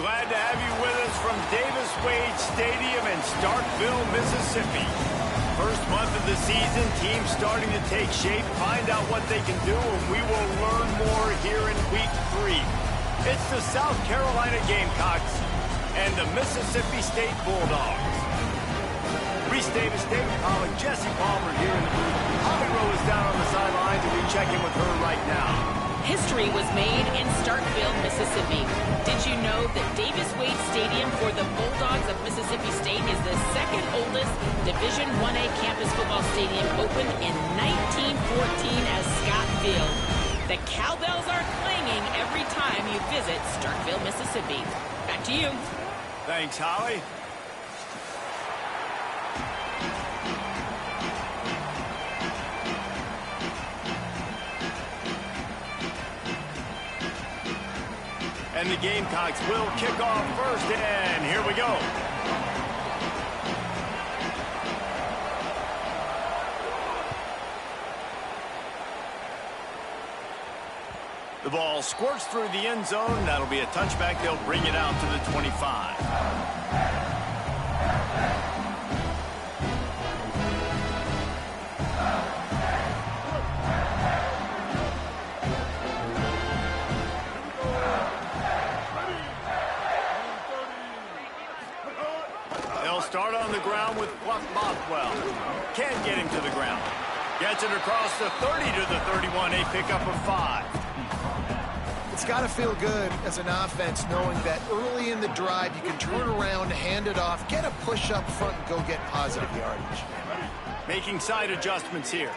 Glad to have you with us from Davis Wade Stadium in Starkville, Mississippi. First month of the season, teams starting to take shape, find out what they can do, and we will learn more here in week 3. It's the South Carolina Gamecocks and the Mississippi State Bulldogs. Reese Davis, David Pollock, Jesse Palmer here in the booth. Holly Rowe is down on the sidelines, and we check in with her right now. History was made in Starkville, Mississippi. Did you know that Davis Wade Stadium for the Bulldogs of Mississippi State is the second oldest Division I-A campus football stadium, opened in 1914 as Scott Field. The cowbells are clanging every time you visit Starkville, Mississippi. Back to you. Thanks, Holly. And the Gamecocks will kick off first, and here we go. The ball squirts through the end zone. That'll be a touchback. They'll bring it out to the 25. Start on the ground with Fluff Bothwell. Can't get him to the ground. Gets it across the 30 to the 31, a pickup of 5. It's got to feel good as an offense knowing that early in the drive you can turn around, hand it off, get a push up front, and go get positive yardage. Making side adjustments here.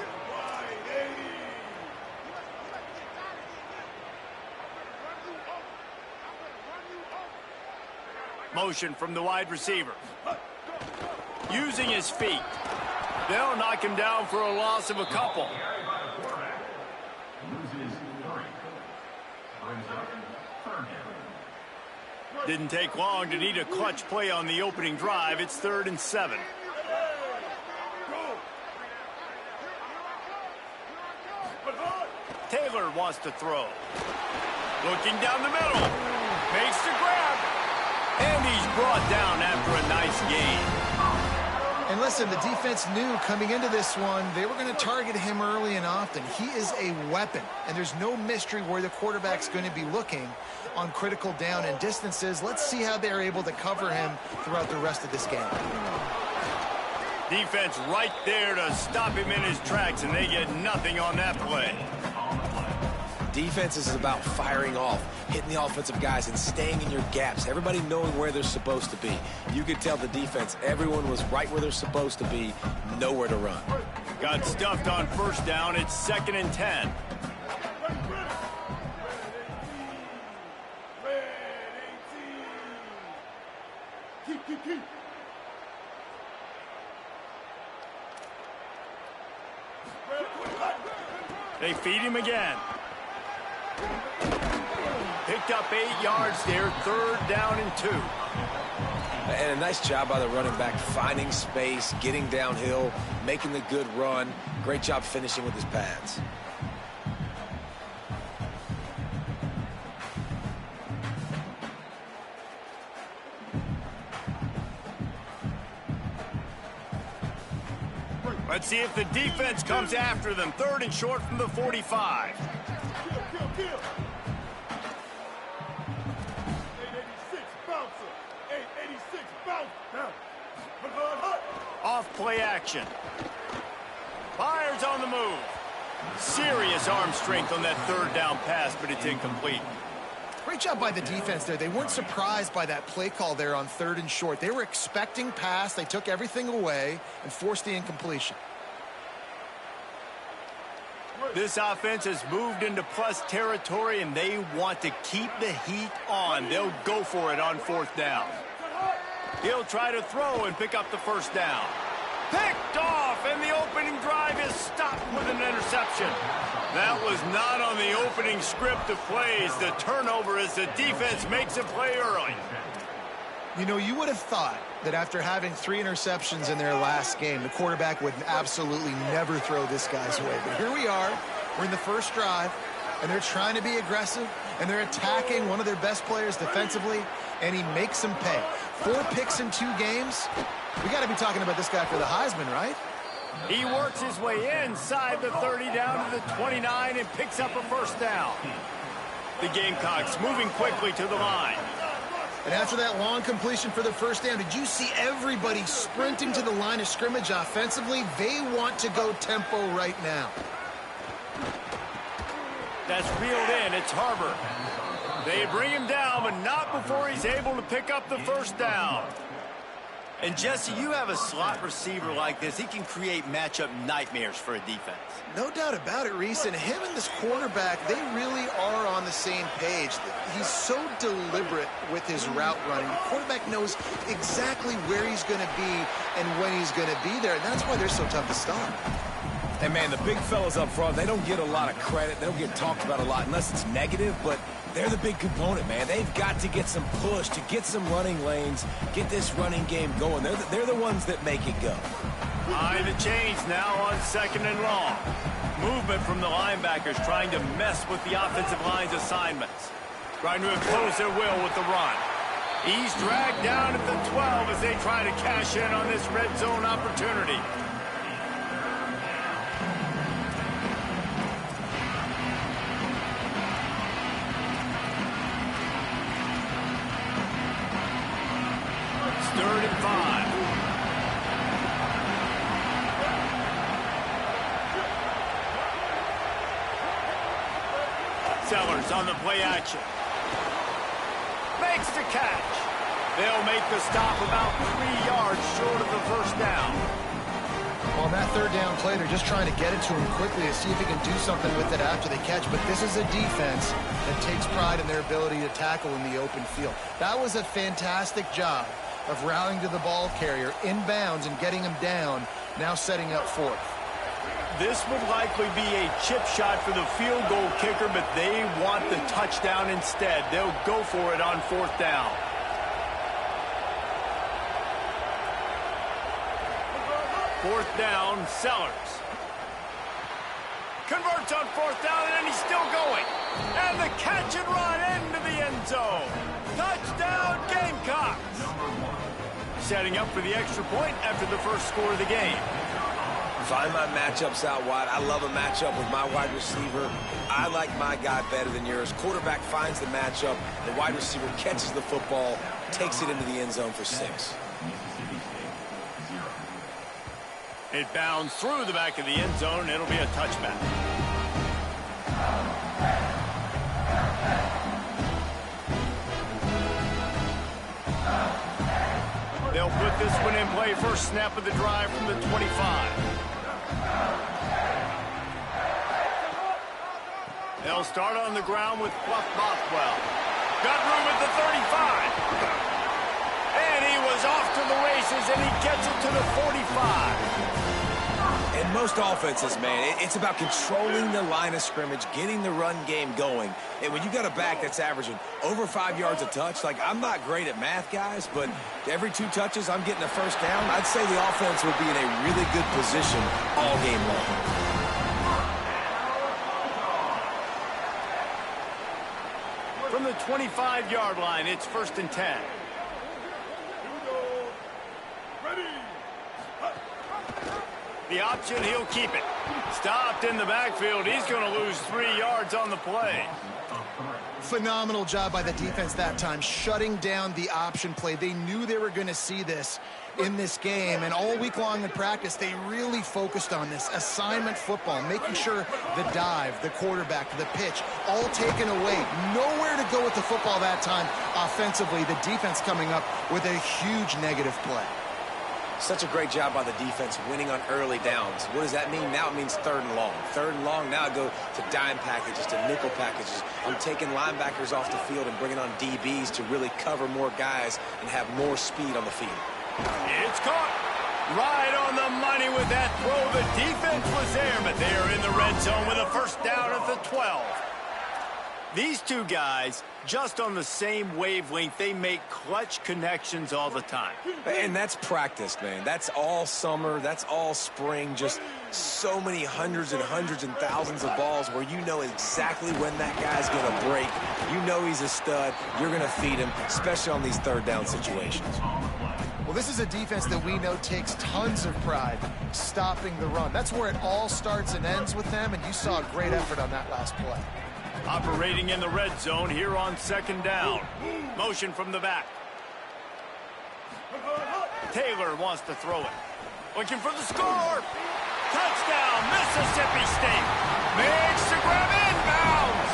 Motion from the wide receiver. Using his feet. They'll knock him down for a loss of a couple. Didn't take long to need a clutch play on the opening drive. It's 3rd and 7. Taylor wants to throw. Looking down the middle. Makes the grab. And he's brought down after a nice gain. And listen, the defense knew coming into this one, they were going to target him early and often. He is a weapon, and there's no mystery where the quarterback's going to be looking on critical down and distances. Let's see how they're able to cover him throughout the rest of this game. Defense right there to stop him in his tracks, and they get nothing on that play. Defense is about firing off, hitting the offensive guys and staying in your gaps, everybody knowing where they're supposed to be. You could tell the defense, everyone was right where they're supposed to be, nowhere to run. Got stuffed on first down. It's 2nd and 10. They feed him again. Picked up 8 yards there, 3rd down and 2. And a nice job by the running back, finding space, getting downhill, making the good run. Great job finishing with his pads. Let's see if the defense comes after them. 3rd and short from the 45. Off play action. Fires on the move. Serious arm strength on that 3rd down pass, but it's incomplete. Great job by the defense there. They weren't surprised by that play call there on 3rd and short. They were expecting pass. They took everything away and forced the incompletion. This offense has moved into plus territory, and they want to keep the heat on. They'll go for it on 4th down. He'll try to throw and pick up the first down. Picked off, and the opening drive is stopped with an interception. That was not on the opening script of plays. The turnover as the defense makes a play early. You know, you would have thought that after having 3 interceptions in their last game, the quarterback would absolutely never throw this guy's way. But here we are. We're in the first drive, and they're trying to be aggressive. and they're attacking one of their best players defensively, and he makes them pay. 4 picks in 2 games. We got to be talking about this guy for the Heisman, right? He works his way inside the 30 down to the 29 and picks up a first down. The Gamecocks moving quickly to the line. And after that long completion for the first down, did you see everybody sprinting to the line of scrimmage offensively? They want to go tempo right now. That's reeled in. It's Harbor. They bring him down, but not before he's able to pick up the first down. And, Jesse, you have a slot receiver like this. He can create matchup nightmares for a defense. No doubt about it, Reese. And him and this quarterback, they really are on the same page. He's so deliberate with his route running. The quarterback knows exactly where he's going to be and when he's going to be there. And that's why they're so tough to stop. And, man, the big fellas up front, they don't get a lot of credit. They don't get talked about a lot unless it's negative, but they're the big component, man. They've got to get some push, to get some running lanes, get this running game going. They're the ones that make it go. Behind the chains now on 2nd and long. Movement from the linebackers trying to mess with the offensive line's assignments. Trying to impose their will with the run. He's dragged down at the 12 as they try to cash in on this red zone opportunity. Third and 5. Sellers on the play action. Makes the catch. They'll make the stop about 3 yards short of the first down. On that 3rd down play, they're just trying to get it to him quickly to see if he can do something with it after they catch. But this is a defense that takes pride in their ability to tackle in the open field. That was a fantastic job of rallying to the ball carrier inbounds and getting him down, now setting up 4th. This would likely be a chip shot for the field goal kicker, but they want the touchdown instead. They'll go for it on 4th down. Fourth down, Sellers. Converts on 4th down, and he's still going. And the catch and run into the end zone. Touchdown, Gamecocks. Setting up for the extra point after the first score of the game. Find my matchups out wide. I love a matchup with my wide receiver. I like my guy better than yours. Quarterback finds the matchup. The wide receiver catches the football, takes it into the end zone for 6. It bounds through the back of the end zone. It'll be a touchback. They'll put this one in play. First snap of the drive from the 25. They'll start on the ground with Fluff Bothwell. Got room at the 35. And he was off to the races, and he gets it to the 45. In most offenses, man, it's about controlling the line of scrimmage, getting the run game going. And when you got a back that's averaging over 5 yards a touch, like, I'm not great at math, guys, but every 2 touches, I'm getting a first down. I'd say the offense would be in a really good position all game long. From the 25-yard line, it's 1st and 10. The option, he'll keep it. Stopped in the backfield. He's going to lose 3 yards on the play. Phenomenal job by the defense that time, shutting down the option play. They knew they were going to see this in this game, and all week long in practice, they really focused on this assignment football, making sure the dive, the quarterback, the pitch, all taken away. Nowhere to go with the football that time offensively. The defense coming up with a huge negative play. Such a great job by the defense winning on early downs. What does that mean? Now it means 3rd and long. 3rd and long, now I go to dime packages, to nickel packages. I'm taking linebackers off the field and bringing on DBs to really cover more guys and have more speed on the field. It's caught. Right on the money with that throw. The defense was there, but they are in the red zone with a first down at the 12. These two guys, just on the same wavelength, they make clutch connections all the time. And that's practice, man. That's all summer. That's all spring. Just so many hundreds and thousands of balls where you know exactly when that guy's going to break. You know he's a stud. You're going to feed him, especially on these third down situations. Well, this is a defense that we know takes tons of pride stopping the run. That's where it all starts and ends with them, and you saw a great effort on that last play. Operating in the red zone here on second down. Motion from the back. Taylor wants to throw it. Looking for the score. Touchdown, Mississippi State. Makes the grab inbounds.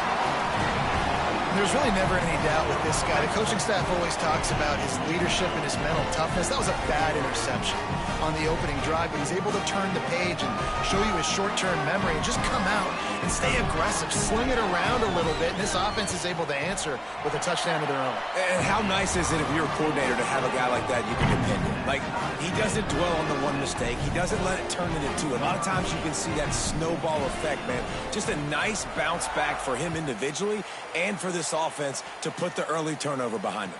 There's really never any doubt with this guy. The coaching staff always talks about his leadership and his mental toughness. That was a bad interception on the opening drive, but he's able to turn the page and show you his short-term memory and just come out and stay aggressive, sling it around a little bit, and this offense is able to answer with a touchdown of their own. And how nice is it if you're a coordinator to have a guy like that you can depend on? Like, he doesn't dwell on the one mistake. He doesn't let it turn into two. A lot of times you can see that snowball effect, man. Just a nice bounce back for him individually and for this offense to put the early turnover behind him.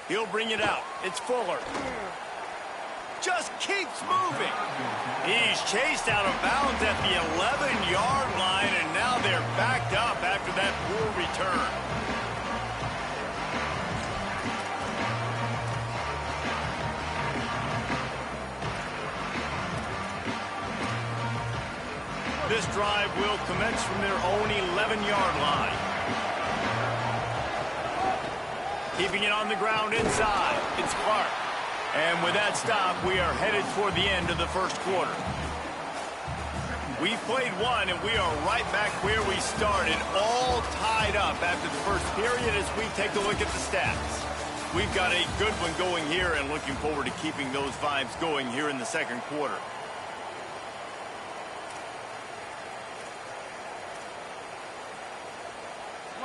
He'll bring it out. It's Fuller. Just keeps moving. He's chased out of bounds at the 11-yard line, and now they're backed up after that poor return. This drive will commence from their own 11-yard line. Keeping it on the ground inside. It's Clark. And with that stop, we are headed toward the end of the first quarter. We've played one, and we are right back where we started, all tied up after the first period as we take a look at the stats. We've got a good one going here and looking forward to keeping those vibes going here in the second quarter.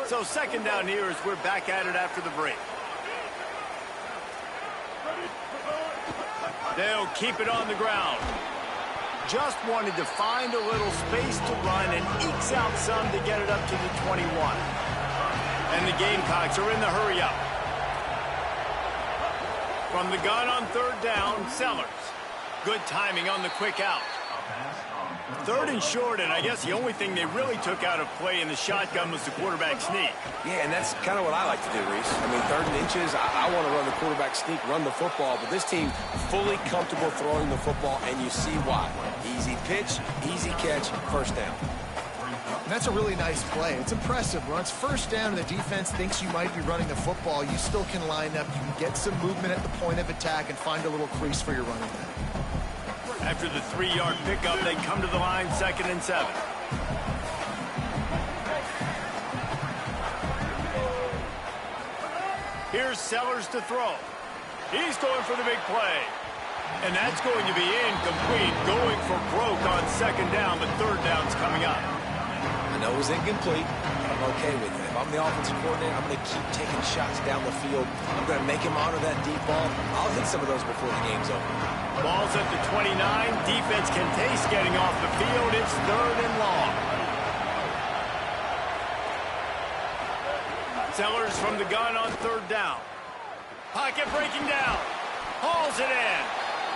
So second down here as we're back at it after the break. They'll keep it on the ground. Just wanted to find a little space to run and ekes out some to get it up to the 21. And the Gamecocks are in the hurry up. From the gun on third down, Sellers. Good timing on the quick out. Third and short, and I guess the only thing they really took out of play in the shotgun was the quarterback sneak. Yeah, and that's kind of what I like to do, Reese. I mean, third and inches, I want to run the quarterback sneak, run the football, but this team fully comfortable throwing the football, and you see why. Easy pitch, easy catch, first down. And that's a really nice play. It's impressive. When it's first down and the defense thinks you might be running the football, you still can line up. You can get some movement at the point of attack and find a little crease for your running back. After the 3-yard pickup, they come to the line, 2nd and 7. Here's Sellers to throw. He's going for the big play. And that's going to be incomplete, going for broke on second down, but third down's coming up. I know it was incomplete, but I'm okay with it. If I'm the offensive coordinator, I'm going to keep taking shots down the field. I'm going to make him honor that deep ball. I'll hit some of those before the game's over. Ball's at the 29. Defense can taste getting off the field. It's third and long. Sellers from the gun on third down. Pocket breaking down. Hauls it in.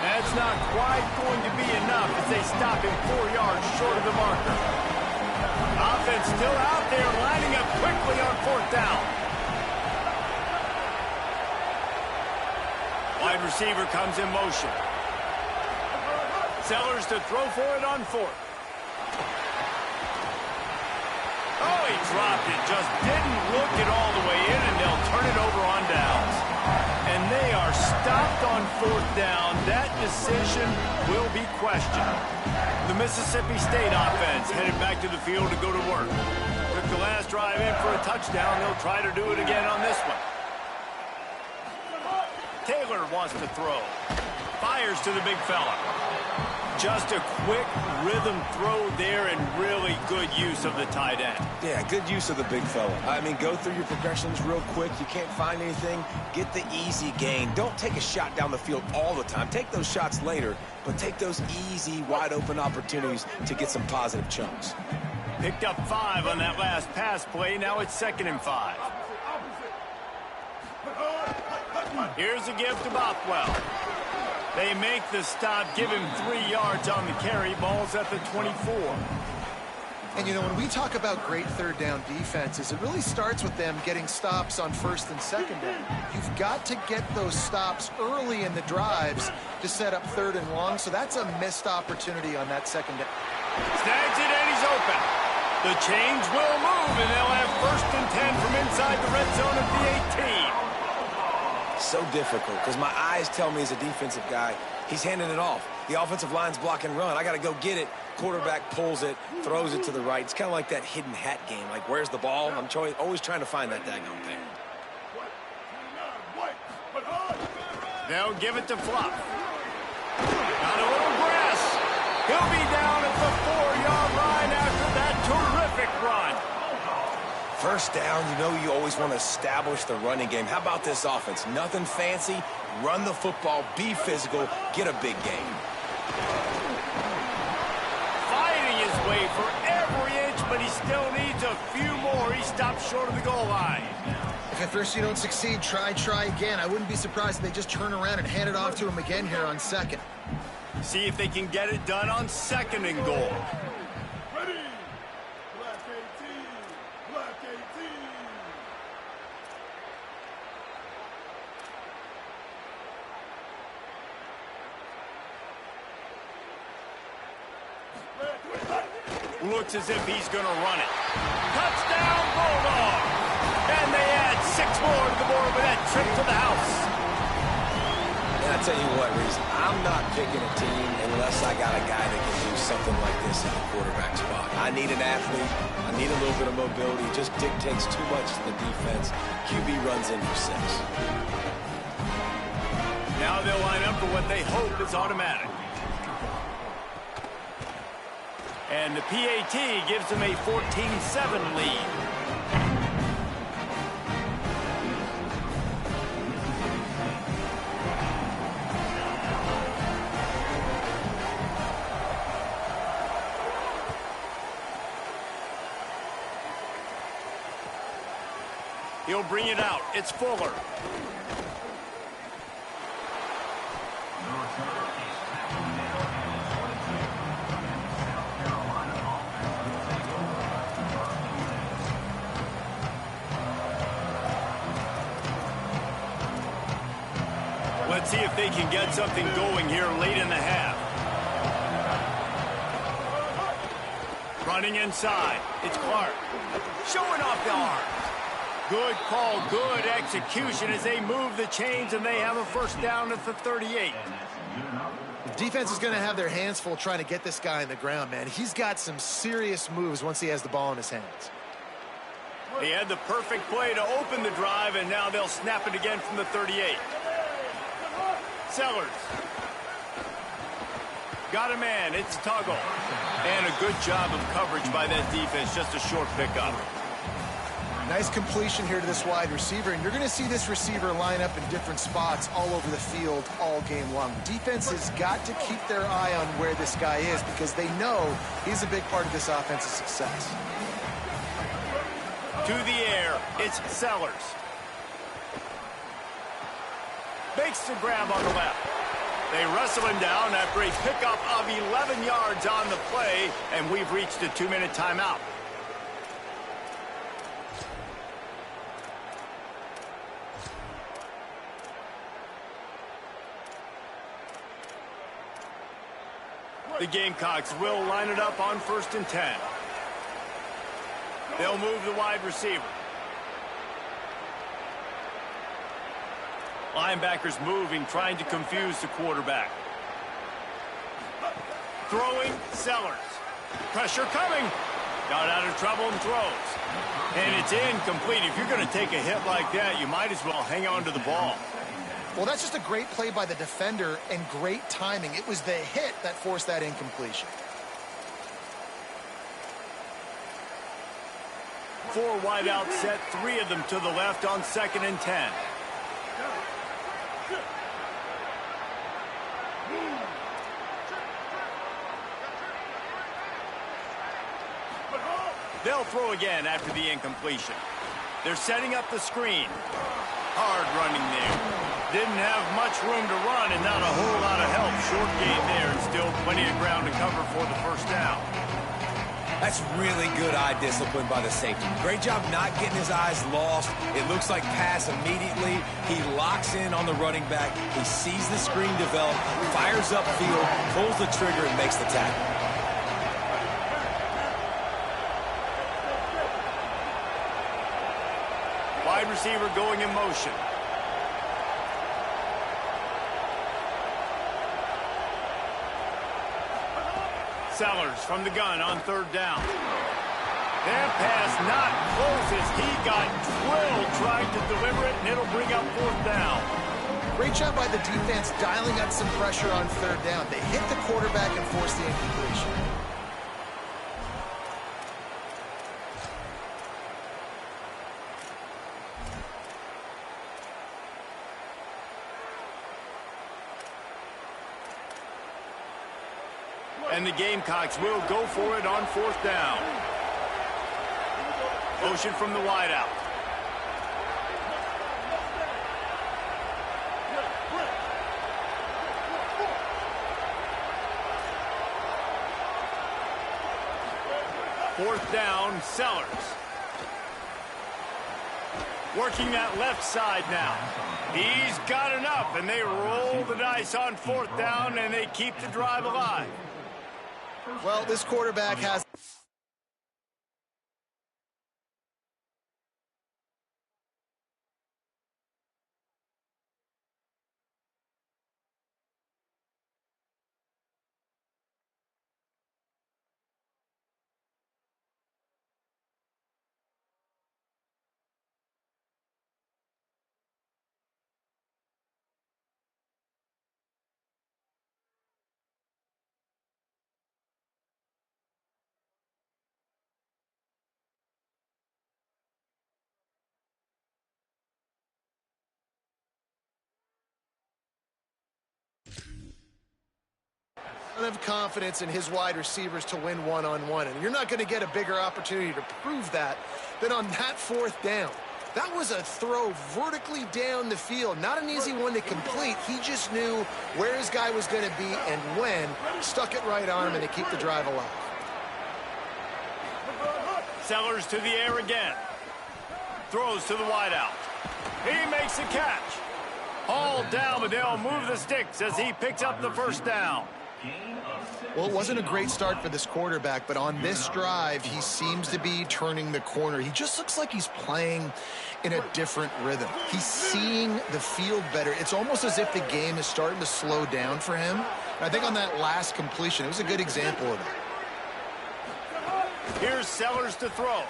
That's not quite going to be enough as they stop him 4 yards short of the marker. Offense still out there, lining up quickly on fourth down. Wide receiver comes in motion. Sellers to throw for it on fourth. Oh, he dropped it. Just didn't look it all the way in, and they'll turn it over on downs. And they are stopped on fourth down. That decision will be questioned. The Mississippi State offense headed back to the field to go to work. Took the last drive in for a touchdown. They'll try to do it again on this one. Taylor wants to throw. Fires to the big fella. Just a quick rhythm throw there and really good use of the tight end. Yeah, good use of the big fella. I mean, go through your progressions real quick. You can't find anything. Get the easy gain. Don't take a shot down the field all the time. Take those shots later, but take those easy, wide-open opportunities to get some positive chunks. Picked up 5 on that last pass play. Now it's 2nd and 5. Here's a give to Bothwell. They make the stop, give him 3 yards on the carry. Ball's at the 24. And, you know, when we talk about great third down defenses, it really starts with them getting stops on 1st and 2nd down. You've got to get those stops early in the drives to set up 3rd and long, so that's a missed opportunity on that 2nd down. Snags it, and he's open. The chains will move, and they'll have 1st and 10 from inside the red zone at the 18. So difficult, because my eyes tell me as a defensive guy, he's handing it off. The offensive line's block and run. I got to go get it. Quarterback pulls it, throws it to the right. It's kind of like that hidden hat game. Like, where's the ball? I'm always trying to find that daggone thing. They'll give it to Fluff. Got a little grass. He'll be down at the 4-yard line after that terrific run. 1st down, you know you always want to establish the running game. How about this offense? Nothing fancy. Run the football, be physical, get a big game. Fighting his way for every inch, but he still needs a few more. He stopped short of the goal line. If at first you don't succeed, try again. I wouldn't be surprised if they just turn around and hand it off to him again here on 2nd. See if they can get it done on 2nd and goal. Looks as if he's going to run it. Touchdown, Bulldog! And they add 6 more to the board with that trip to the house. And I tell you what, Reese, I'm not picking a team unless I got a guy that can do something like this in the quarterback spot. I need an athlete. I need a little bit of mobility. It just dictates too much to the defense. QB runs in for 6. Now they'll line up for what they hope is automatic. And the PAT gives them a 14-7 lead. He'll bring it out. It's Fuller. Let's see if they can get something going here late in the half. Running inside. It's Clark. Showing off the arms. Good call, good execution as they move the chains and they have a 1st down at the 38. The defense is going to have their hands full trying to get this guy on the ground, man. He's got some serious moves once he has the ball in his hands. He had the perfect play to open the drive, and now they'll snap it again from the 38. Sellers. Got a man. It's Tuggle. And a good job of coverage by that defense. Just a short pickup. Nice completion here to this wide receiver, and you're going to see this receiver line up in different spots all over the field all game long. Defense has got to keep their eye on where this guy is because they know he's a big part of this offense's success. To the air, it's Sellers. Makes the grab on the left. They wrestle him down after a pickup of 11 yards on the play, and we've reached a 2-minute timeout. The Gamecocks will line it up on 1st and 10. They'll move the wide receiver. Linebackers moving, trying to confuse the quarterback. Throwing, Sellers. Pressure coming. Got out of trouble and throws. And it's incomplete. If you're going to take a hit like that, you might as well hang on to the ball. Well, that's just a great play by the defender and great timing. It was the hit that forced that incompletion. 4 wide out set, 3 of them to the left on 2nd and 10. They'll throw again after the incompletion. They're setting up the screen. Hard running there. Didn't have much room to run and not a whole lot of help. Short gain there and still plenty of ground to cover for the first down. That's really good eye discipline by the safety. Great job not getting his eyes lost. It looks like pass immediately. He locks in on the running back. He sees the screen develop, fires upfield, pulls the trigger, and makes the tackle. Wide receiver going in motion. Sellers from the gun on third down. That pass not close as he got drilled trying to deliver it, and it'll bring up fourth down. Great job by the defense dialing up some pressure on third down. They hit the quarterback and forced the incompletion. And the Gamecocks will go for it on fourth down. Motion from the wideout. Fourth down, Sellers. Working that left side now. He's got enough, and they roll the dice on fourth down, and they keep the drive alive. Well, this quarterback has... of confidence in his wide receivers to win one-on-one, and you're not going to get a bigger opportunity to prove that than on that fourth down. That was a throw vertically down the field, not an easy one to complete. He just knew where his guy was going to be and when, stuck it right on him, and they keep the drive alive. Sellers to the air again. Throws to the wideout. He makes the catch. Hauled down, but they'll move the sticks as he picks up the first down. Well, it wasn't a great start for this quarterback, but on this drive, he seems to be turning the corner. He just looks like he's playing in a different rhythm. He's seeing the field better. It's almost as if the game is starting to slow down for him. And I think on that last completion, it was a good example of that. Here's Sellers to throw.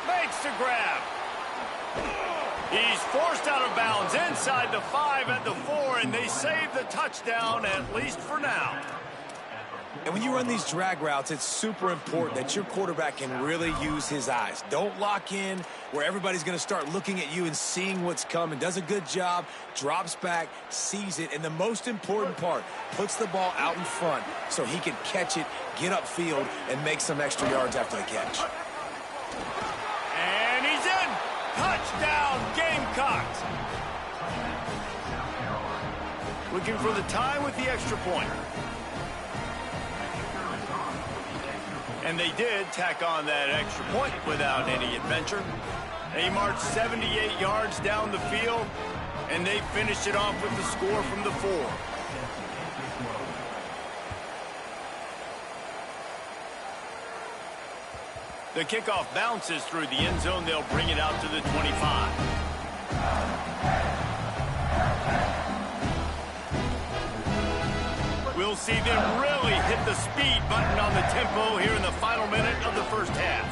Makes the grab. He's forced out of bounds inside the 5 at the 4, and they save the touchdown, at least for now. And when you run these drag routes, it's super important that your quarterback can really use his eyes. Don't lock in where everybody's going to start looking at you and seeing what's coming. Does a good job, drops back, sees it, and the most important part, puts the ball out in front so he can catch it, get upfield, and make some extra yards after the catch. And he's in. Touchdown, Gamecocks. Looking for the tie with the extra point. And they did tack on that extra point without any adventure. They marched 78 yards down the field, and they finished it off with the score from the 4. The kickoff bounces through the end zone. They'll bring it out to the 25. We'll see them really hit the speed button on the tempo here in the final minute of the first half.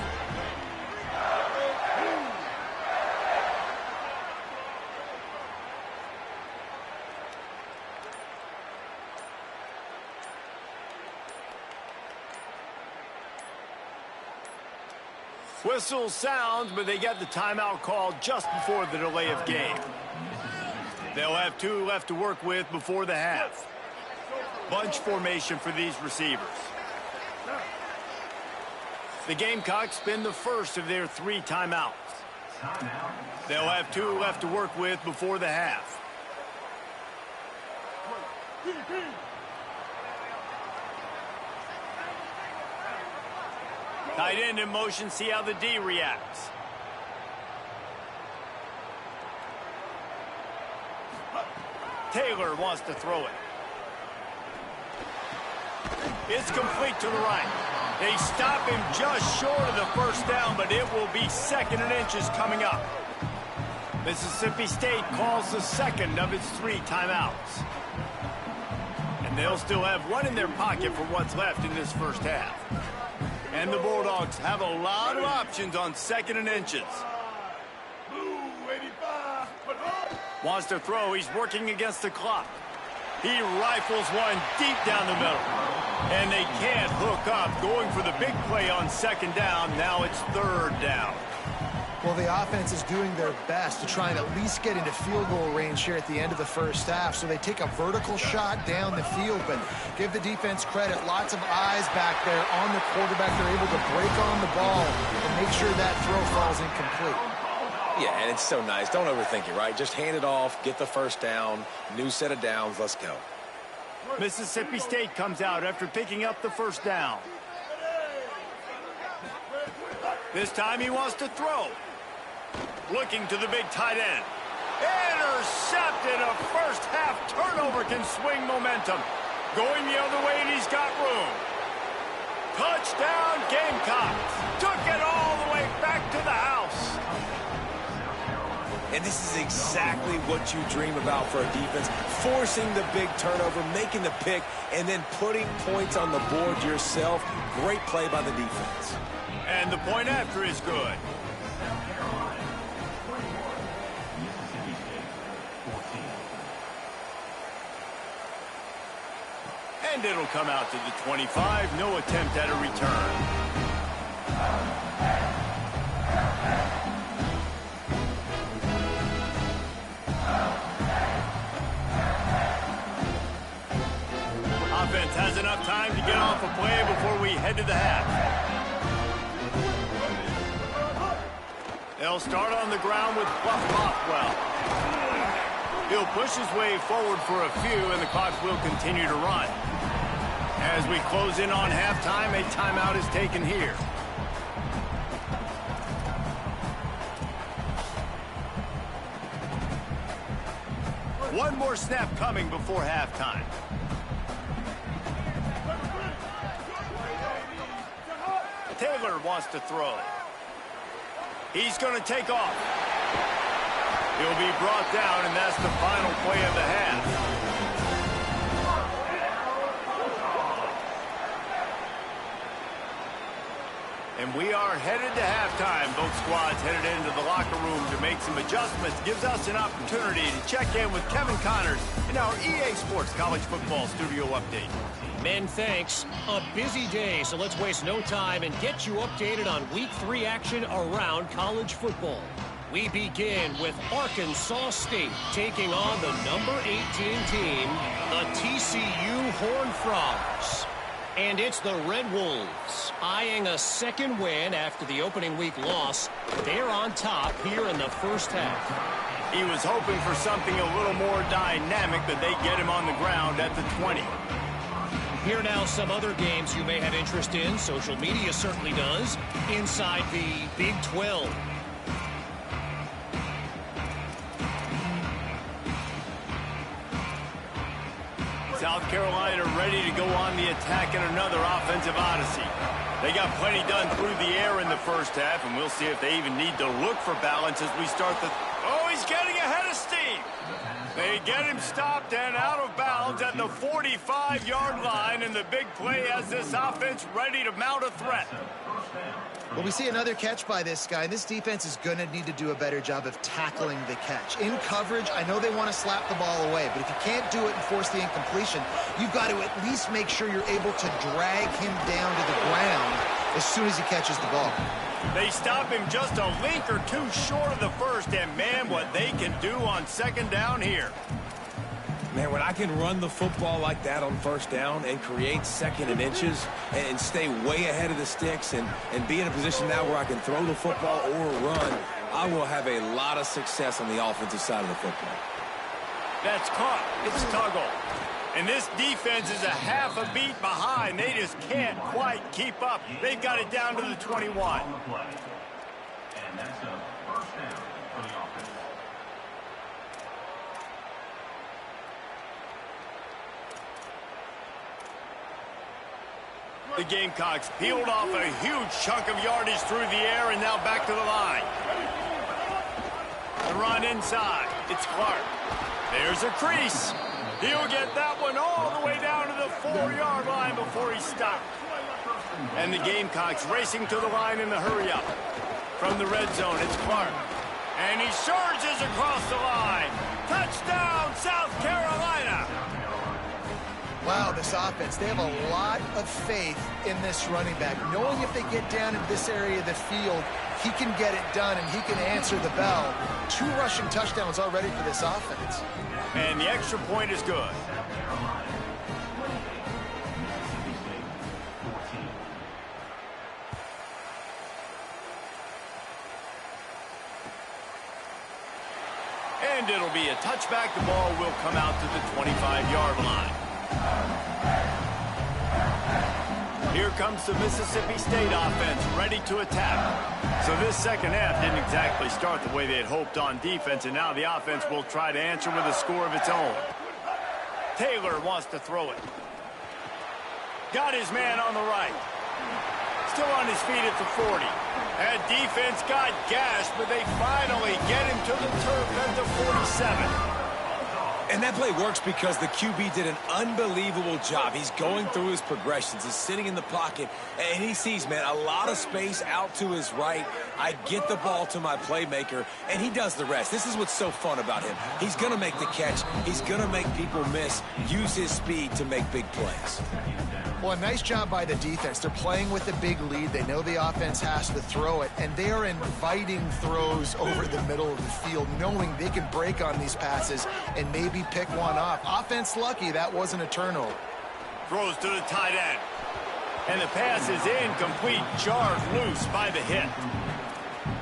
Whistle sounds, but they get the timeout called just before the delay of game. They'll have 2 left to work with before the half. Bunch formation for these receivers. The Gamecocks spend the first of their 3 timeouts. They'll have 2 left to work with before the half. Tight end in motion, see how the D reacts. Taylor wants to throw it. It's complete to the right. They stop him just short of the first down, but it will be 2nd and inches coming up. Mississippi State calls the second of its 3 timeouts. And they'll still have 1 in their pocket for what's left in this first half. And the Bulldogs have a lot of options on 2nd and inches. Wants to throw. He's working against the clock. He rifles one deep down the middle. And they can't hook up. Going for the big play on 2nd down. Now it's 3rd down. Well, the offense is doing their best to try and at least get into field goal range here at the end of the first half. So they take a vertical shot down the field, but give the defense credit. Lots of eyes back there on the quarterback. They're able to break on the ball and make sure that throw falls incomplete. Yeah, and it's so nice. Don't overthink it, right? Just hand it off, get the first down, new set of downs, let's go. Mississippi State comes out after picking up the first down. This time he wants to throw. Looking to the big tight end. Intercepted. A first half turnover can swing momentum. Going the other way, and he's got room. Touchdown Gamecocks. Took it all the way back to the house. And this is exactly what you dream about for a defense. Forcing the big turnover, making the pick, and then putting points on the board yourself. Great play by the defense. And the point after is good. And it'll come out to the 25. No attempt at a return. Offense has enough time to get off a play before we head to the half. They'll start on the ground with Buff Bothwell. He'll push his way forward for a few, and the clock will continue to run. As we close in on halftime, a timeout is taken here. One more snap coming before halftime. Taylor wants to throw. He's going to take off. He'll be brought down, and that's the final play of the half. And we are headed to halftime. Both squads headed into the locker room to make some adjustments. Gives us an opportunity to check in with Kevin Connors in our EA Sports College Football Studio Update. Men, thanks. A busy day, so let's waste no time and get you updated on Week 3 action around college football. We begin with Arkansas State taking on the number 18 team, the TCU Horned Frogs. And it's the Red Wolves, eyeing a second win after the opening week loss. They're on top here in the first half. He was hoping for something a little more dynamic, but they get him on the ground at the 20. Here now some other games you may have interest in. Social media certainly does. Inside the Big 12. South Carolina ready to go on the attack in another offensive odyssey. They got plenty done through the air in the first half, and we'll see if they even need to look for balance as we start the... Oh, he's getting ahead of steam. They get him stopped and out of bounds at the 45-yard line, and the big play has this offense ready to mount a threat. Well, we see another catch by this guy. This defense is going to need to do a better job of tackling the catch. In coverage, I know they want to slap the ball away, but if you can't do it and force the incompletion, you've got to at least make sure you're able to drag him down to the ground as soon as he catches the ball. They stop him just a link or two short of the first, and man, what they can do on second down here. Man, when I can run the football like that on first down and create second and inches and stay way ahead of the sticks and be in a position now where I can throw the football or run, I will have a lot of success on the offensive side of the football. That's caught. It's Tuggle. And this defense is a half a beat behind. They just can't quite keep up. They've got it down to the 21. And that's a first down for the offense. The Gamecocks peeled off a huge chunk of yardage through the air and now back to the line. The run inside. It's Clark. There's a crease. He'll get that one all the way down to the 4-yard line before he stopped. And the Gamecocks racing to the line in the hurry-up. From the red zone, it's Clark. And he surges across the line. Touchdown, South Carolina! Wow, this offense, they have a lot of faith in this running back. Knowing if they get down into this area of the field, he can get it done and he can answer the bell. 2 rushing touchdowns already for this offense. And the extra point is good. And it'll be a touchback. The ball will come out to the 25-yard line. Here comes the Mississippi State offense, ready to attack. So this second half didn't exactly start the way they had hoped on defense, and now the offense will try to answer with a score of its own. Taylor wants to throw it. Got his man on the right. Still on his feet at the 40. That defense got gashed, but they finally get him to the turf at the 47. And that play works because the QB did an unbelievable job. He's going through his progressions. He's sitting in the pocket, and he sees, man, a lot of space out to his right. I get the ball to my playmaker, and he does the rest. This is what's so fun about him. He's going to make the catch. He's going to make people miss, use his speed to make big plays. Well, a nice job by the defense. They're playing with a big lead. They know the offense has to throw it, and they are inviting throws over the middle of the field, knowing they can break on these passes and maybe pick one off. Offense lucky that wasn't a turnover. Throws to the tight end. And the pass is incomplete, jarred loose by the hit.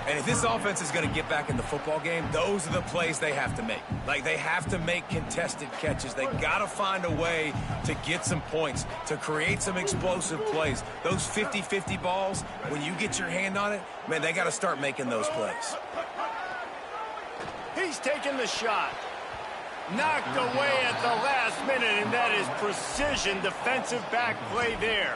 And if this offense is going to get back in the football game, those are the plays they have to make. Like, they have to make contested catches. They got to find a way to get some points, to create some explosive plays. Those 50-50 balls, when you get your hand on it, man, they got to start making those plays. He's taking the shot. Knocked away at the last minute, and that is precision defensive back play there.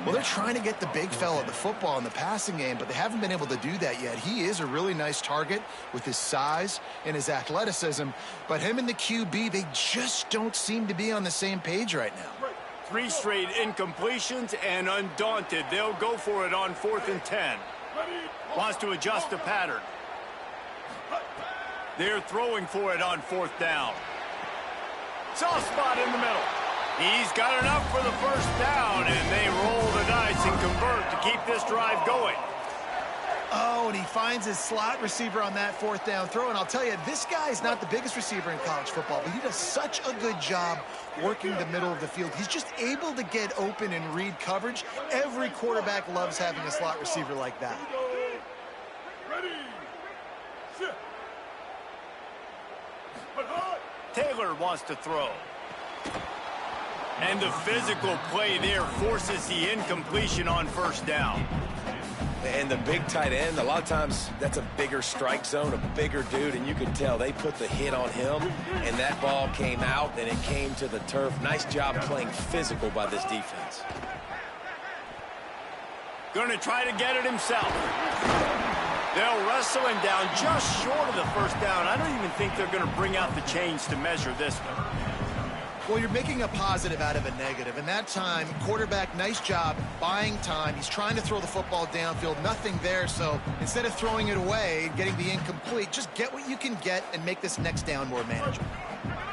Well, they're trying to get the big fella the football in the passing game, but they haven't been able to do that yet. He is a really nice target with his size and his athleticism, but him and the QB, they just don't seem to be on the same page right now. 3 straight incompletions, and undaunted, they'll go for it on 4th and 10. Wants to adjust the pattern. They're throwing for it on 4th down. Soft spot in the middle. He's got enough for the first down, and they roll the dice and convert to keep this drive going. Oh, and he finds his slot receiver on that 4th down throw. And I'll tell you, this guy is not the biggest receiver in college football, but he does such a good job working the middle of the field. He's just able to get open and read coverage. Every quarterback loves having a slot receiver like that. Taylor wants to throw. And the physical play there forces the incompletion on 1st down. And the big tight end, a lot of times that's a bigger strike zone, a bigger dude, and you can tell they put the hit on him, and that ball came out, and it came to the turf. Nice job playing physical by this defense. Going to try to get it himself. They'll wrestle him down just short of the 1st down. I don't even think they're going to bring out the chains to measure this one. Well, you're making a positive out of a negative. And that time, quarterback, nice job buying time. He's trying to throw the football downfield. Nothing there. So instead of throwing it away and getting the incomplete, just get what you can get and make this next down more manageable.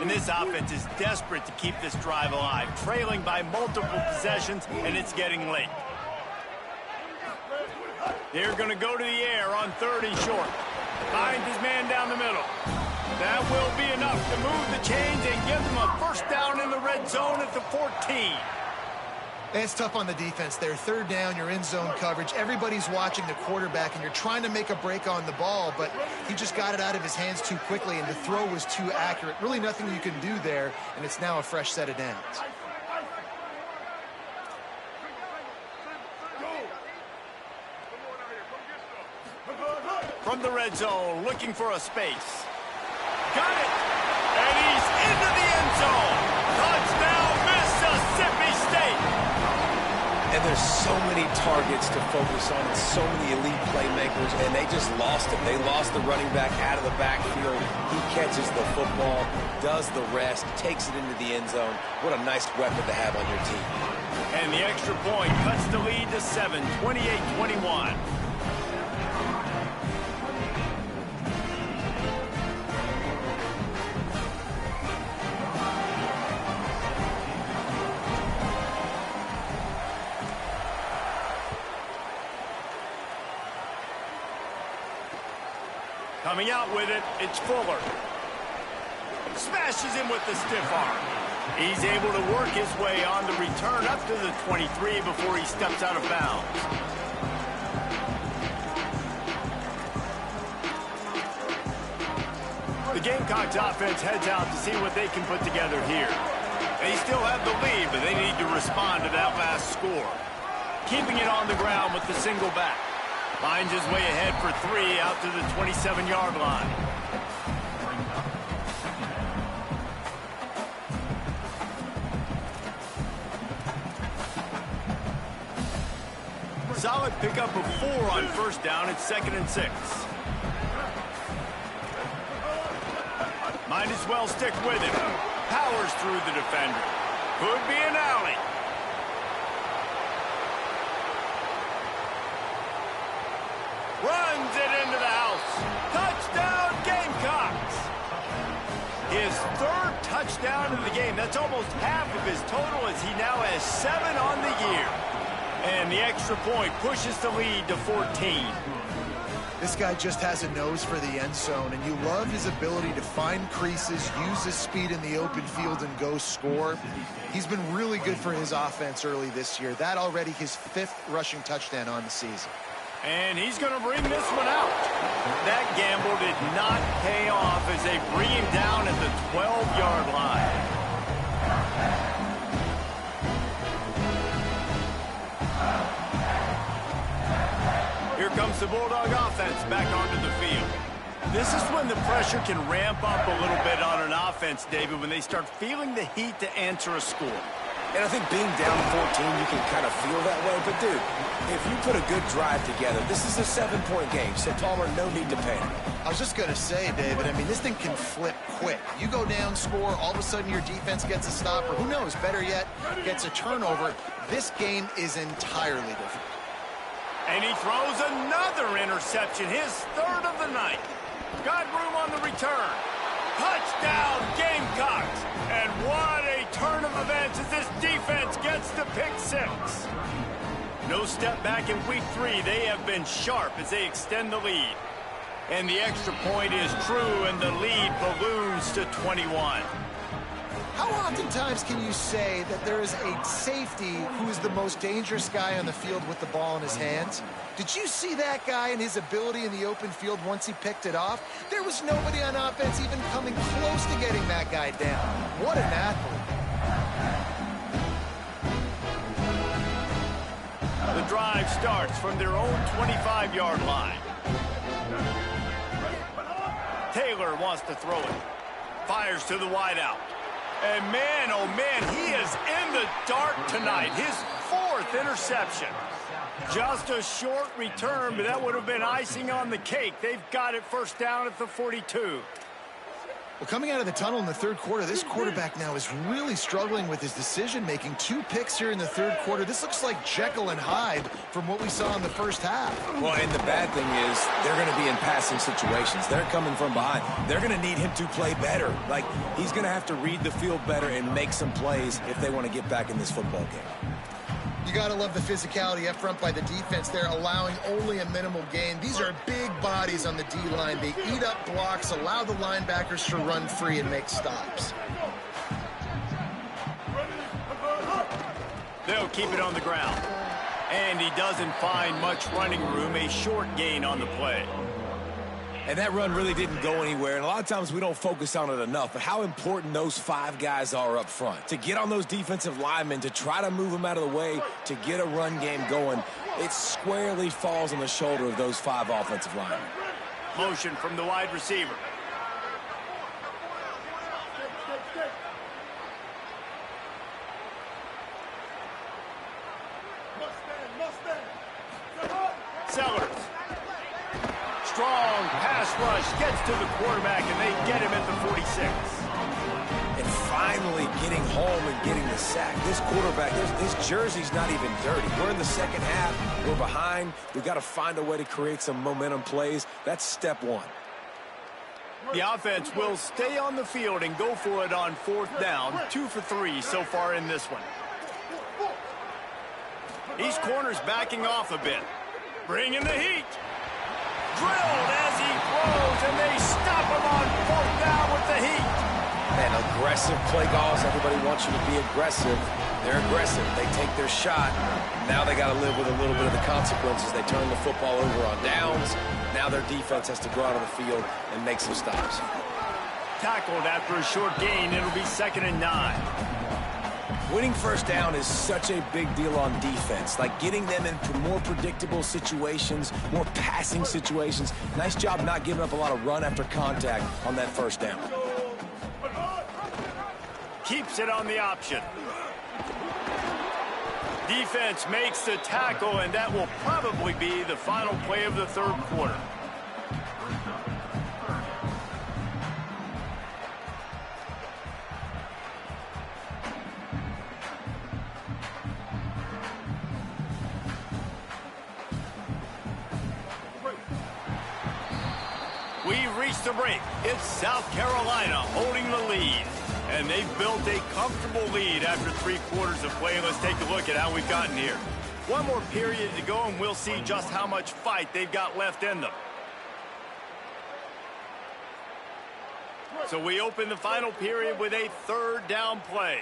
And this offense is desperate to keep this drive alive, trailing by multiple possessions, and it's getting late. They're going to go to the air on 3rd and short. Finds his man down the middle. That will be enough to move the chains and give them a first down in the red zone at the 14. It's tough on the defense there. Third down, you're in zone coverage. Everybody's watching the quarterback, and you're trying to make a break on the ball, but he just got it out of his hands too quickly, and the throw was too accurate. Really nothing you can do there, and it's now a fresh set of downs. From the red zone, looking for a space. Got it! And he's into the end zone! Touchdown, Mississippi State! And there's so many targets to focus on and so many elite playmakers, and they just lost him. They lost the running back out of the backfield. He catches the football, does the rest, takes it into the end zone. What a nice weapon to have on your team. And the extra point cuts the lead to 7, 28-21. Coming out with it, it's Fuller. Smashes him with the stiff arm. He's able to work his way on the return up to the 23 before he steps out of bounds. The Gamecocks offense heads out to see what they can put together here. They still have the lead, but they need to respond to that last score. Keeping it on the ground with the single back. Finds his way ahead for 3 out to the 27-yard line. Solid pickup of 4 on first down. It's 2nd and 6. Might as well stick with him. Powers through the defender. Could be an alley. Runs it into the house. Touchdown, Gamecocks. His 3rd touchdown in the game. That's almost half of his total as he now has 7 on the year. And the extra point pushes the lead to 14. This guy just has a nose for the end zone, and you love his ability to find creases, use his speed in the open field, and go score. He's been really good for his offense early this year. That already his 5th rushing touchdown on the season. And he's going to bring this one out. That gamble did not pay off as they bring him down at the 12-yard line. Here comes the Bulldog offense back onto the field. This is when the pressure can ramp up a little bit on an offense, David, when they start feeling the heat to answer a score. And I think being down 14, you can kind of feel that way. But, dude, if you put a good drive together, this is a 7-point game. So, Palmer, no need to panic. I was just going to say, David, I mean, this thing can flip quick. You go down, score, all of a sudden your defense gets a stop, or who knows, better yet, gets a turnover. This game is entirely different. And he throws another interception, his 3rd of the night. Got room on the return. Touchdown, Gamecocks. And what a turn of events as this defense gets to pick 6. No step back in week 3. They have been sharp as they extend the lead. And the extra point is true, and the lead balloons to 21. How oftentimes can you say that there is a safety who is the most dangerous guy on the field with the ball in his hands? Did you see that guy and his ability in the open field once he picked it off? There was nobody on offense even coming close to getting that guy down. What an athlete. The drive starts from their own 25-yard line. Taylor wants to throw it. Fires to the wideout. And man, oh man, he is in the dark tonight. His 4th interception. Just a short return, but that would have been icing on the cake. They've got it first down at the 42. Well, coming out of the tunnel in the 3rd quarter, this quarterback now is really struggling with his decision-making. 2 picks here in the 3rd quarter. This looks like Jekyll and Hyde from what we saw in the first half. Well, and the bad thing is they're going to be in passing situations. They're coming from behind. They're going to need him to play better. Like, he's going to have to read the field better and make some plays if they want to get back in this football game. You got to love the physicality up front by the defense there, allowing only a minimal gain. These are big bodies on the D-line. They eat up blocks, allow the linebackers to run free and make stops. They'll keep it on the ground. And he doesn't find much running room, a short gain on the play. And that run really didn't go anywhere, and a lot of times we don't focus on it enough, but how important those 5 guys are up front. To get on those defensive linemen, to try to move them out of the way, to get a run game going, it squarely falls on the shoulder of those 5 offensive linemen. Motion from the wide receiver. Sellers. Strong pass rush gets to the quarterback, and they get him at the 46. And finally getting home and getting the sack. This quarterback, his jersey's not even dirty. We're in the second half. We're behind. We've got to find a way to create some momentum plays. That's step 1. The offense will stay on the field and go for it on 4th down. 2 for 3 so far in this one. These corners backing off a bit. Bringing the heat. Drilled as he throws, and they stop him on 4th down with the heat. Man, aggressive play calls. Everybody wants you to be aggressive. They're aggressive. They take their shot. Now they got to live with a little bit of the consequences. They turn the football over on downs. Now their defense has to go out on the field and make some stops. Tackled after a short gain. It'll be 2nd and 9. Winning first down is such a big deal on defense, like getting them into more predictable situations, more passing situations. Nice job not giving up a lot of run after contact on that first down. Keeps it on the option. Defense makes the tackle, and that will probably be the final play of the 3rd quarter. We've reached the break. It's South Carolina holding the lead. And they've built a comfortable lead after 3 quarters of play. Let's take a look at how we've gotten here. One more period to go, and we'll see just how much fight they've got left in them. So we open the final period with a 3rd down play.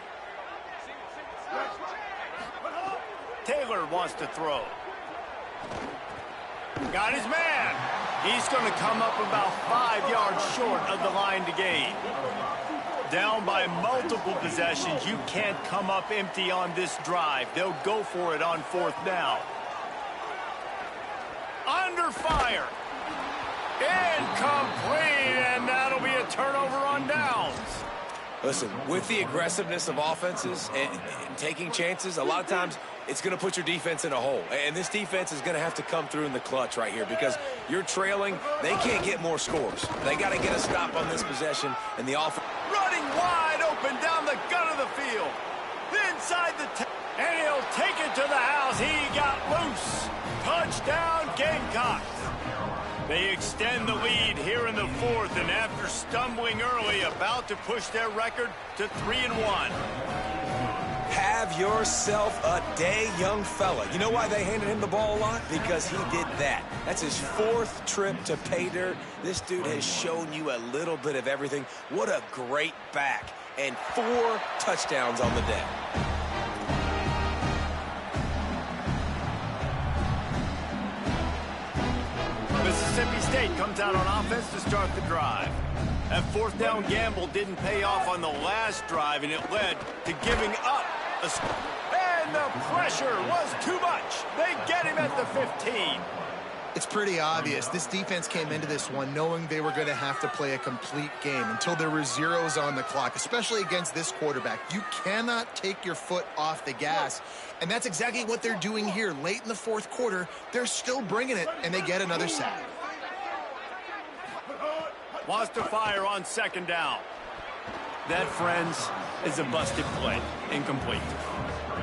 Taylor wants to throw. Got his man. He's going to come up about 5 yards short of the line to gain. Down by multiple possessions, you can't come up empty on this drive. They'll go for it on 4th down. Under fire. Incomplete, and that'll be a turnover on downs. Listen, with the aggressiveness of offenses and taking chances, a lot of times it's going to put your defense in a hole. And this defense is going to have to come through in the clutch right here because you're trailing. They can't get more scores. They got to get a stop on this possession, and the offense. Running wide open down the gut of the field. Inside the and he'll take it to the house. He got loose. Touchdown, Gamecocks. They extend the lead here in the 4th, and after stumbling early, about to push their record to 3-1. Have yourself a day, young fella. You know why they handed him the ball a lot? Because he did that. That's his 4th trip to pay dirt. This dude has shown you a little bit of everything. What a great back. And 4 touchdowns on the day. Mississippi State comes out on offense to start the drive. That 4th down gamble didn't pay off on the last drive, and it led to giving up. And the pressure was too much. They get him at the 15. It's pretty obvious. This defense came into this one knowing they were going to have to play a complete game until there were zeros on the clock, especially against this quarterback. You cannot take your foot off the gas, and that's exactly what they're doing here. Late in the 4th quarter, they're still bringing it, and they get another sack. Wants to fire on 2nd down. That, friends, is a busted play. Incomplete.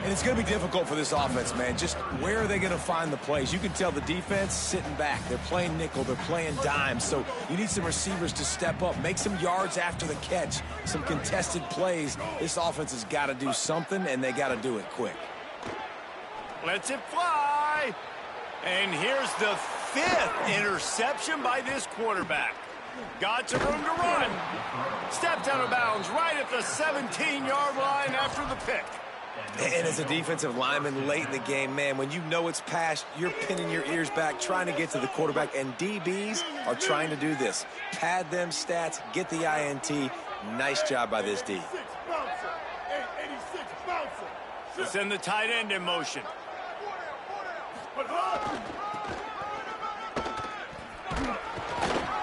And it's going to be difficult for this offense, man. Just where are they going to find the plays? You can tell the defense sitting back. They're playing nickel. They're playing dime. So you need some receivers to step up, make some yards after the catch, some contested plays. This offense has got to do something, and they got to do it quick. Lets it fly. And here's the 5th interception by this quarterback. Got some room to run. Stepped out of bounds right at the 17-yard line after the pick. And as a defensive lineman late in the game, man, when you know it's past, you're pinning your ears back, trying to get to the quarterback, and DBs are trying to do this. Pad them stats, get the INT. Nice job by this D. Send the tight end in motion.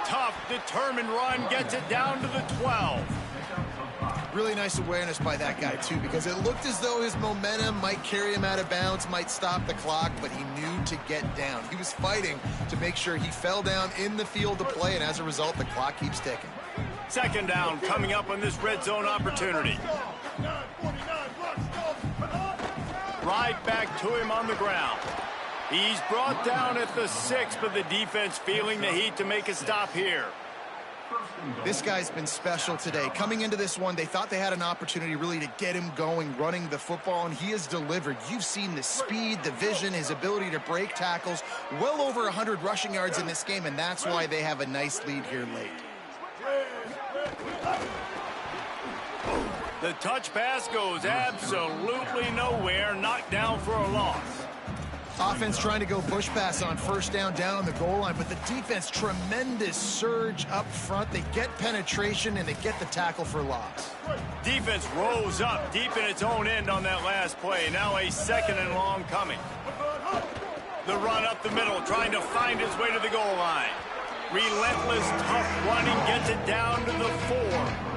Tough, determined run, gets it down to the 12. Really nice awareness by that guy, too, because it looked as though his momentum might carry him out of bounds, might stop the clock, but he knew to get down. He was fighting to make sure he fell down in the field to play, and as a result, the clock keeps ticking. 2nd down coming up on this red zone opportunity. Right back to him on the ground. He's brought down at the 6, but the defense feeling the heat to make a stop here. This guy's been special today. Coming into this one, they thought they had an opportunity really to get him going, running the football, and he has delivered. You've seen the speed, the vision, his ability to break tackles. Well over 100 rushing yards in this game, and that's why they have a nice lead here late. The touch pass goes absolutely nowhere, knocked down for a loss. Offense trying to go push pass on 1st down, down on the goal line, but the defense, tremendous surge up front. They get penetration, and they get the tackle for loss. Defense rose up deep in its own end on that last play. Now a 2nd and long coming. The run up the middle, trying to find his way to the goal line. Relentless, tough running, gets it down to the 4.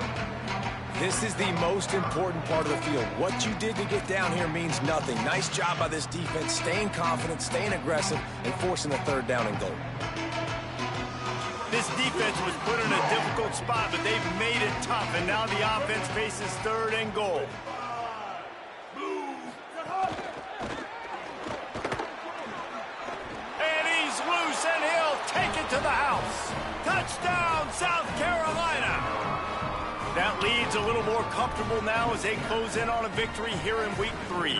This is the most important part of the field. What you did to get down here means nothing. Nice job by this defense, staying confident, staying aggressive, and forcing a 3rd down and goal. This defense was put in a difficult spot, but they've made it tough, and now the offense faces 3rd and goal. And he's loose, and he'll take it to the house. Touchdown, South Carolina! That lead's a little more comfortable now as they close in on a victory here in week 3.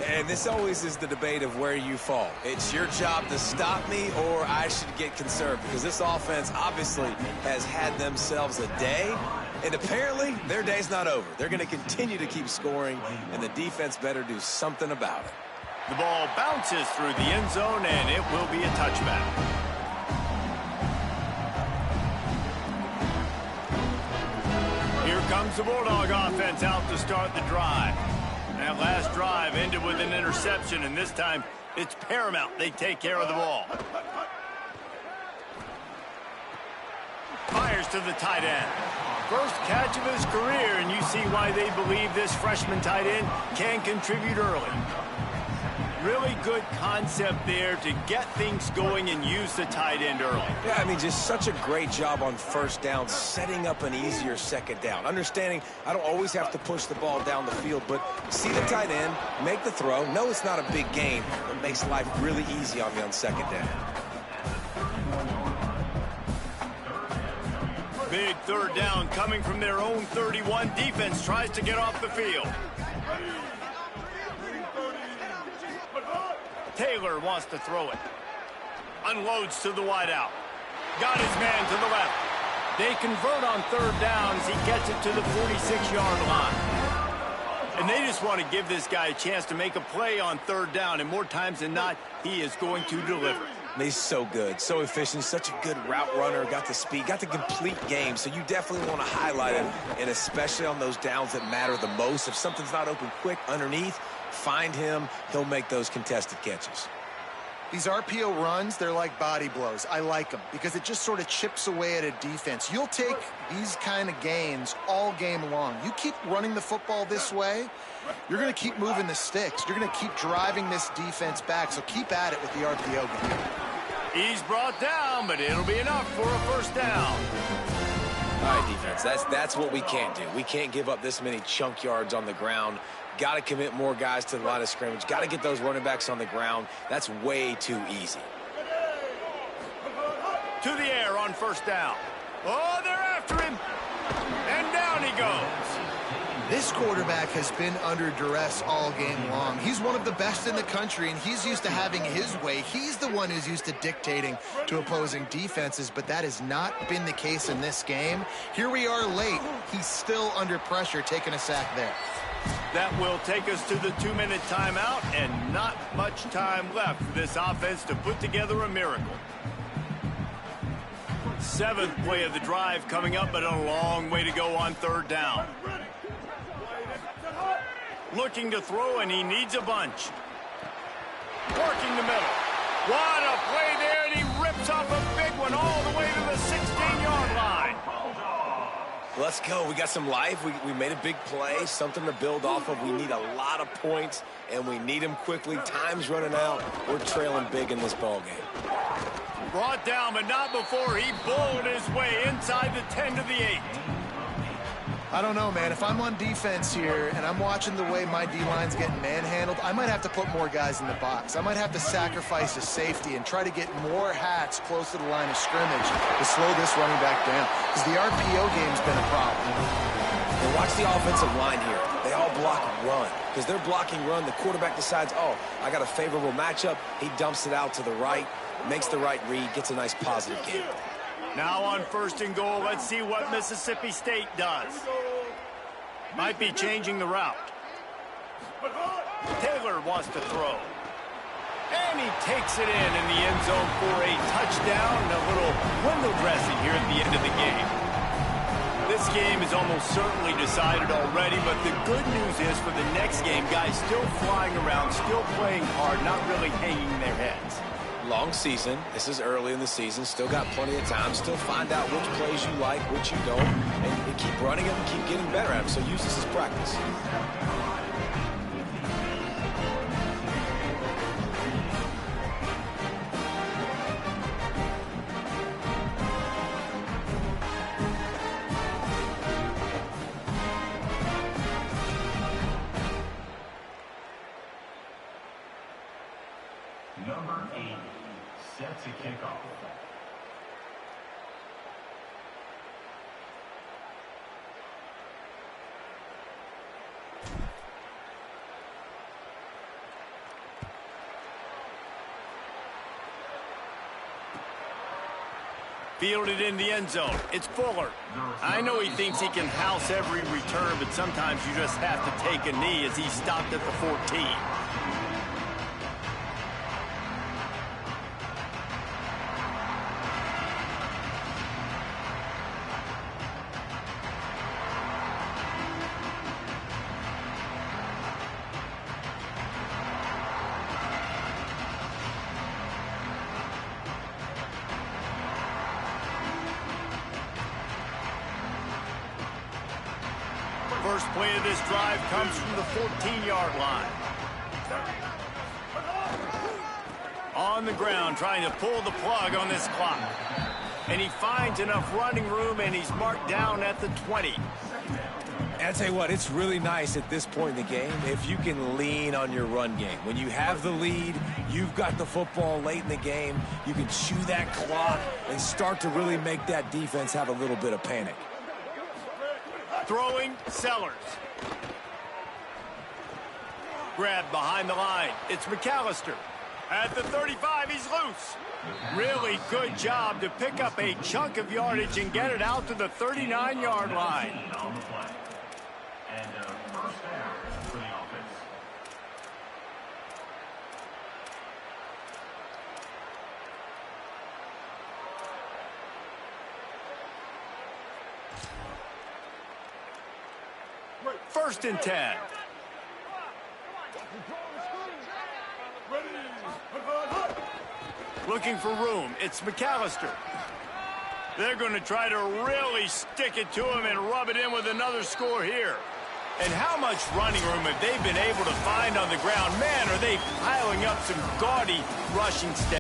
And this always is the debate of where you fall. It's your job to stop me, or I should get conserved, because this offense obviously has had themselves a day, and apparently their day's not over. They're going to continue to keep scoring, and the defense better do something about it. The ball bounces through the end zone, and it will be a touchback. Here comes the Bulldog offense out to start the drive. That last drive ended with an interception, and this time it's paramount they take care of the ball. Fires to the tight end. First catch of his career, and you see why they believe this freshman tight end can contribute early. Really good concept there to get things going and use the tight end early. Yeah, I mean, just such a great job on 1st down, setting up an easier 2nd down. Understanding I don't always have to push the ball down the field, but see the tight end, make the throw. No, it's not a big gain. It makes life really easy on me on 2nd down. Big 3rd down coming from their own 31. Defense tries to get off the field. Taylor wants to throw it. Unloads to the wideout. Got his man to the left. They convert on 3rd down as he gets it to the 46-yard line. And they just want to give this guy a chance to make a play on 3rd down, and more times than not, he is going to deliver. He's so good, so efficient, such a good route runner, got the speed, got the complete game, so you definitely want to highlight him, and especially on those downs that matter the most. If something's not open quick underneath, find him, he'll make those contested catches. These RPO runs, they're like body blows. I like them because it just sort of chips away at a defense. You'll take these kind of gains all game long. You keep running the football this way, you're going to keep moving the sticks. You're going to keep driving this defense back, so keep at it with the RPO game. He's brought down, but it'll be enough for a 1st down. All right, defense, that's what we can't do. We can't give up this many chunk yards on the ground. Got to commit more guys to the line of scrimmage. Got to get those running backs on the ground. That's way too easy. To the air on 1st down. Oh, they're after him. And down he goes. This quarterback has been under duress all game long. He's one of the best in the country, and he's used to having his way. He's the one who's used to dictating to opposing defenses, but that has not been the case in this game. Here we are late. He's still under pressure, taking a sack there. That will take us to the 2-minute timeout, and not much time left for this offense to put together a miracle. 7th play of the drive coming up, but a long way to go on 3rd down. Looking to throw, and he needs a bunch. Working the middle. What a play there, and he rips off a big one all the way to the 16-yard line. Let's go. We got some life. We made a big play, something to build off of. We need a lot of points, and we need them quickly. Time's running out. We're trailing big in this ball game. Brought down, but not before he bowled his way inside the 10 to the 8. I don't know, man. If I'm on defense here and I'm watching the way my D-line's getting manhandled, I might have to put more guys in the box. I might have to sacrifice a safety and try to get more hats close to the line of scrimmage to slow this running back down, because the RPO game's been a problem. And watch the offensive line here. They all block run. Because they're blocking run, the quarterback decides, oh, I got a favorable matchup. He dumps it out to the right, makes the right read, gets a nice positive game. Now on 1st and goal, let's see what Mississippi State does. Might be changing the route. Taylor wants to throw. And he takes it in the end zone for a touchdown and a little window dressing here at the end of the game. This game is almost certainly decided already, but the good news is for the next game, guys still flying around, still playing hard, not really hanging their heads. Long season. This is early in the season. Still got plenty of time. Still find out which plays you like, which you don't, and keep running them and keep getting better at them. So use this as practice. Number 8, set to kick off. Fielded in the end zone. It's Fuller. I know he thinks he can house every return, but sometimes you just have to take a knee as he stopped at the 14. First play of this drive comes from the 14-yard line. On the ground, trying to pull the plug on this clock. And he finds enough running room, and he's marked down at the 20. And I tell you what, it's really nice at this point in the game if you can lean on your run game. When you have the lead, you've got the football late in the game, you can chew that clock and start to really make that defense have a little bit of panic. Throwing, Sellers. Grabbed behind the line. It's McAllister. At the 35, he's loose. Really good job to pick up a chunk of yardage and get it out to the 39-yard line. On the play. And first down for the offense. First and 10. Looking for room. It's McAllister. They're going to try to really stick it to him and rub it in with another score here. And how much running room have they been able to find on the ground? Man, are they piling up some gaudy rushing stats.